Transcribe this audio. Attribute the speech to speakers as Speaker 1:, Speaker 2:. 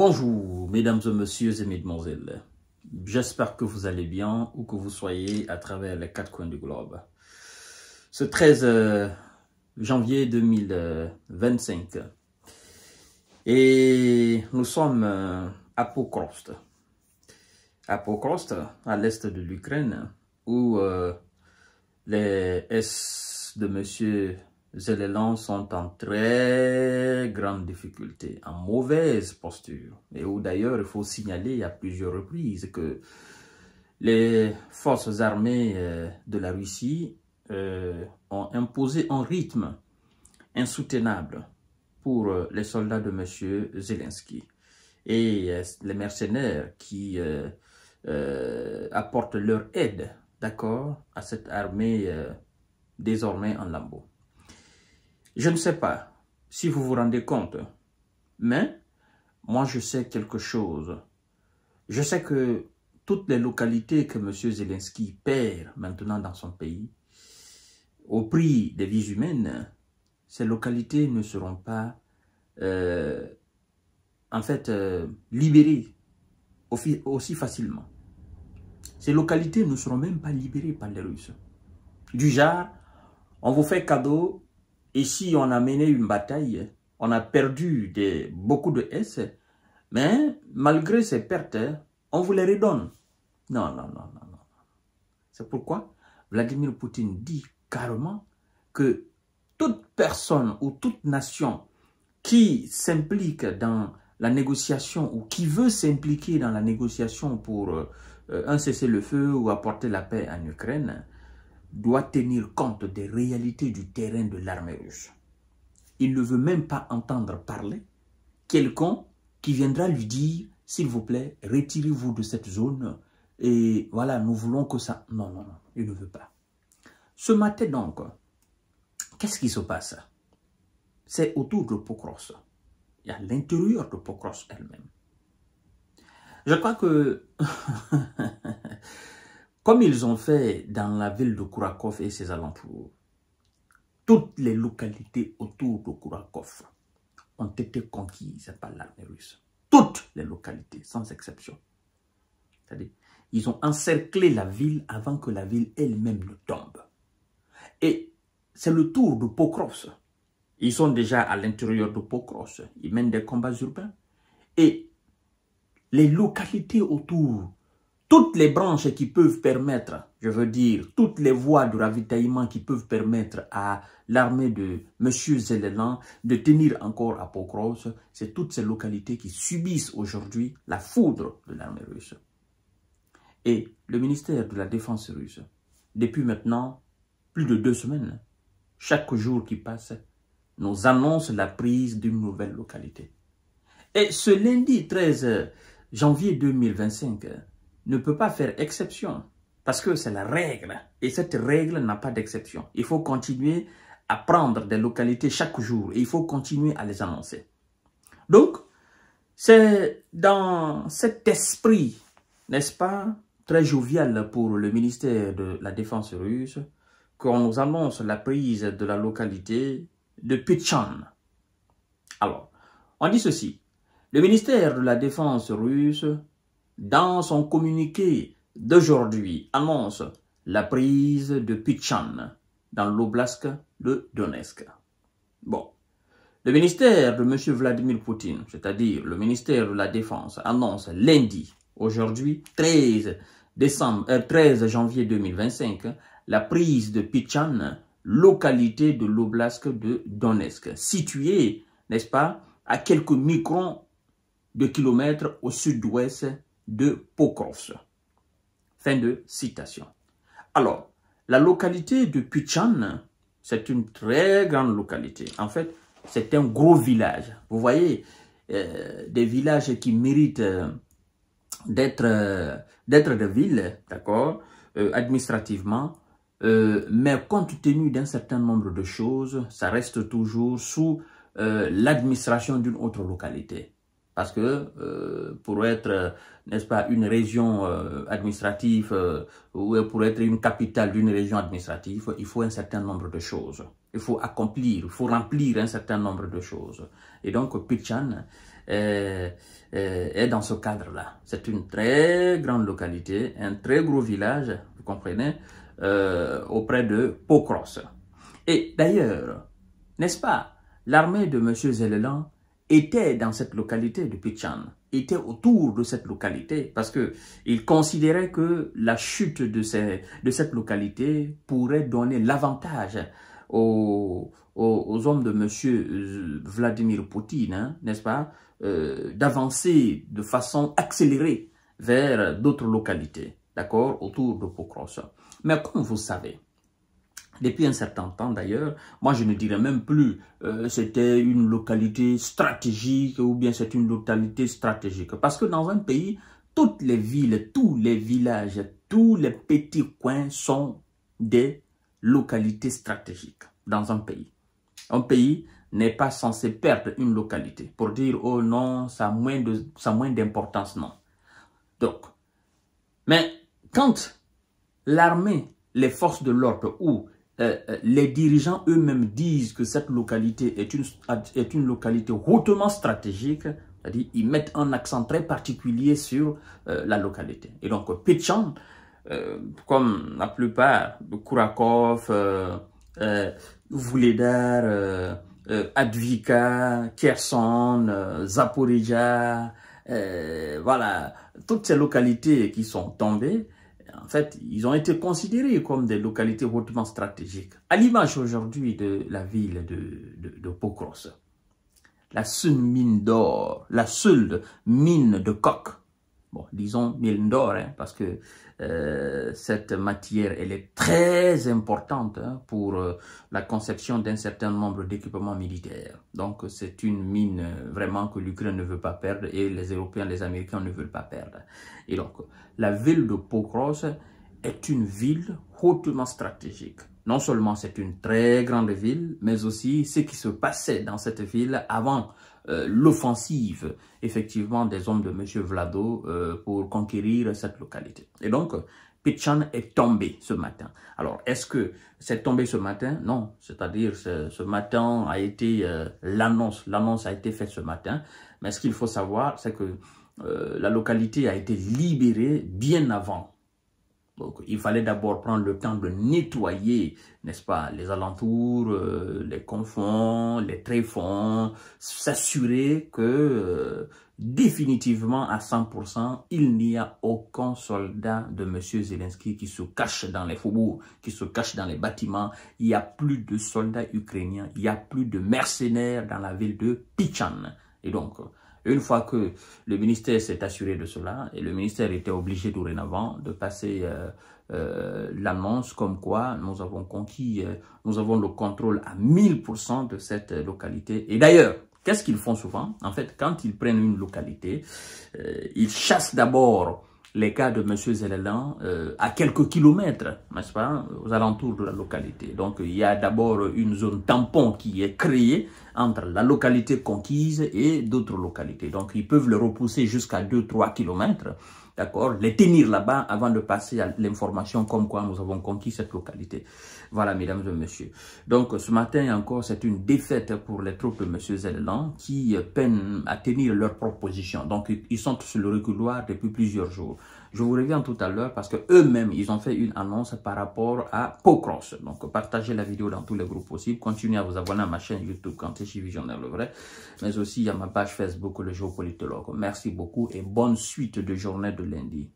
Speaker 1: Bonjour, mesdames et messieurs et mesdemoiselles. J'espère que vous allez bien où que vous soyez à travers les quatre coins du globe. Ce 13 janvier 2025 et nous sommes à Pokrovsk. À Pokrovsk, à l'est de l'Ukraine, où les S de monsieur Zelensky sont en très grande difficulté, en mauvaise posture. Et où d'ailleurs, il faut signaler à plusieurs reprises que les forces armées de la Russie ont imposé un rythme insoutenable pour les soldats de monsieur Zelensky. Et les mercenaires qui apportent leur aide, d'accord, à cette armée désormais en lambeaux. Je ne sais pas si vous vous rendez compte, mais moi je sais quelque chose. Je sais que toutes les localités que M. Zelensky perd maintenant dans son pays, au prix des vies humaines, ces localités ne seront pas libérées aussi facilement. Ces localités ne seront même pas libérées par les Russes. Du genre, on vous fait cadeau. Ici, on a mené une bataille, on a perdu beaucoup de S, mais malgré ces pertes, on vous les redonne. Non. C'est pourquoi Vladimir Poutine dit carrément que toute personne ou toute nation qui s'implique dans la négociation ou qui veut s'impliquer dans la négociation pour un cessez-le-feu ou apporter la paix en Ukraine, doit tenir compte des réalités du terrain de l'armée russe. Il ne veut même pas entendre parler quelqu'un qui viendra lui dire, s'il vous plaît, retirez-vous de cette zone et voilà, nous voulons que ça... Non, il ne veut pas. Ce matin donc, qu'est-ce qui se passe? C'est autour de Pokrovsk. Il y a l'intérieur de Pokrovsk elle-même. Je crois que... Comme ils ont fait dans la ville de Kourakov et ses alentours, toutes les localités autour de Kourakov ont été conquises par l'armée russe. Toutes les localités, sans exception. C'est-à-dire, ils ont encerclé la ville avant que la ville elle-même ne tombe. Et c'est le tour de Pokrovsk. Ils sont déjà à l'intérieur de Pokrovsk. Ils mènent des combats urbains. Et les localités autour, toutes les branches qui peuvent permettre, je veux dire, toutes les voies de ravitaillement qui peuvent permettre à l'armée de M. Zelensky de tenir encore à Pokrovsk, c'est toutes ces localités qui subissent aujourd'hui la foudre de l'armée russe. Et le ministère de la Défense russe, depuis maintenant plus de 2 semaines, chaque jour qui passe, nous annonce la prise d'une nouvelle localité. Et ce lundi 13 janvier 2025, ne peut pas faire exception parce que c'est la règle et cette règle n'a pas d'exception. Il faut continuer à prendre des localités chaque jour et il faut continuer à les annoncer. Donc, c'est dans cet esprit, n'est-ce pas, très jovial pour le ministère de la Défense russe qu'on nous annonce la prise de la localité de Pichan. Alors, on dit ceci, le ministère de la Défense russe dans son communiqué d'aujourd'hui, annonce la prise de Pichan dans l'oblast de Donetsk. Bon, le ministère de M. Vladimir Poutine, c'est-à-dire le ministère de la Défense, annonce lundi, aujourd'hui, 13 janvier 2025, la prise de Pichan, localité de l'oblast de Donetsk, située, n'est-ce pas, à quelques microns de kilomètres au sud-ouest de Pokrovsk. Fin de citation. Alors, la localité de Pichan, c'est une très grande localité. En fait, c'est un gros village. Vous voyez, des villages qui méritent d'être des villes, d'accord, administrativement, mais compte tenu d'un certain nombre de choses, ça reste toujours sous l'administration d'une autre localité. Parce que pour être, n'est-ce pas, une région administrative ou pour être une capitale d'une région administrative, il faut un certain nombre de choses. Il faut accomplir, il faut remplir un certain nombre de choses. Et donc, Pichan est dans ce cadre-là. C'est une très grande localité, un très gros village, vous comprenez, auprès de Pokros. Et d'ailleurs, n'est-ce pas, l'armée de M. Zelelan était dans cette localité de Pichan, était autour de cette localité, parce que il considérait que la chute de cette localité pourrait donner l'avantage aux hommes de M. Vladimir Poutine, hein, n'est-ce pas, d'avancer de façon accélérée vers d'autres localités, d'accord, autour de Pokros. Mais comme vous savez, depuis un certain temps d'ailleurs, moi je ne dirais même plus c'était une localité stratégique ou bien c'est une localité stratégique. Parce que dans un pays, toutes les villes, tous les villages, tous les petits coins sont des localités stratégiques dans un pays. Un pays n'est pas censé perdre une localité pour dire « oh non, ça a moins d'importance », non. Donc, mais quand l'armée, les forces de l'ordre ou les dirigeants eux-mêmes disent que cette localité est une localité hautement stratégique, c'est-à-dire ils mettent un accent très particulier sur la localité. Et donc, Pichan, comme la plupart de Kourakov, Vuhledar, Advika, Kherson, Zaporizhzhia, voilà, toutes ces localités qui sont tombées, en fait, ils ont été considérés comme des localités hautement stratégiques. À l'image aujourd'hui de la ville de Pokros, la seule mine d'or, la seule mine de coke, bon, disons mine d'or, hein, parce que cette matière, elle est très importante hein, pour la conception d'un certain nombre d'équipements militaires. Donc, c'est une mine vraiment que l'Ukraine ne veut pas perdre et les Européens, les Américains ne veulent pas perdre. Et donc, la ville de Pokros est une ville hautement stratégique. Non seulement c'est une très grande ville, mais aussi ce qui se passait dans cette ville avant l'offensive, effectivement, des hommes de M. Vlado pour conquérir cette localité. Et donc, Pichan est tombé ce matin. Alors, est-ce que c'est tombé ce matin? Non, c'est-à-dire ce matin a été l'annonce a été faite ce matin. Mais ce qu'il faut savoir, c'est que la localité a été libérée bien avant. Donc, il fallait d'abord prendre le temps de nettoyer, n'est-ce pas, les alentours, les confins, les tréfonds, s'assurer que définitivement à 100%, il n'y a aucun soldat de M. Zelensky qui se cache dans les faubourgs, qui se cache dans les bâtiments. Il n'y a plus de soldats ukrainiens, il n'y a plus de mercenaires dans la ville de Pichan. Et donc, une fois que le ministère s'est assuré de cela, et le ministère était obligé dorénavant de passer l'annonce comme quoi nous avons conquis, nous avons le contrôle à 1000% de cette localité. Et d'ailleurs, qu'est-ce qu'ils font souvent? En fait, quand ils prennent une localité, ils chassent d'abord les cas de M. Zelelan à quelques kilomètres, n'est-ce pas, aux alentours de la localité. Donc, il y a d'abord une zone tampon qui est créée entre la localité conquise et d'autres localités. Donc, ils peuvent le repousser jusqu'à 2-3 kilomètres, d'accord, les tenir là-bas avant de passer à l'information comme quoi nous avons conquis cette localité. Voilà, mesdames et messieurs. Donc, ce matin encore, c'est une défaite pour les troupes de M. Zelelan qui peinent à tenir leur proposition. Donc, ils sont sur le reculoir depuis plusieurs jours. Je vous reviens tout à l'heure parce que eux-mêmes, ils ont fait une annonce par rapport à Pokros. Donc, partagez la vidéo dans tous les groupes possibles. Continuez à vous abonner à ma chaîne YouTube Kantechi Visionnaire le vrai. Mais aussi à ma page Facebook, le géopolitologue. Merci beaucoup et bonne suite de journée de lundi.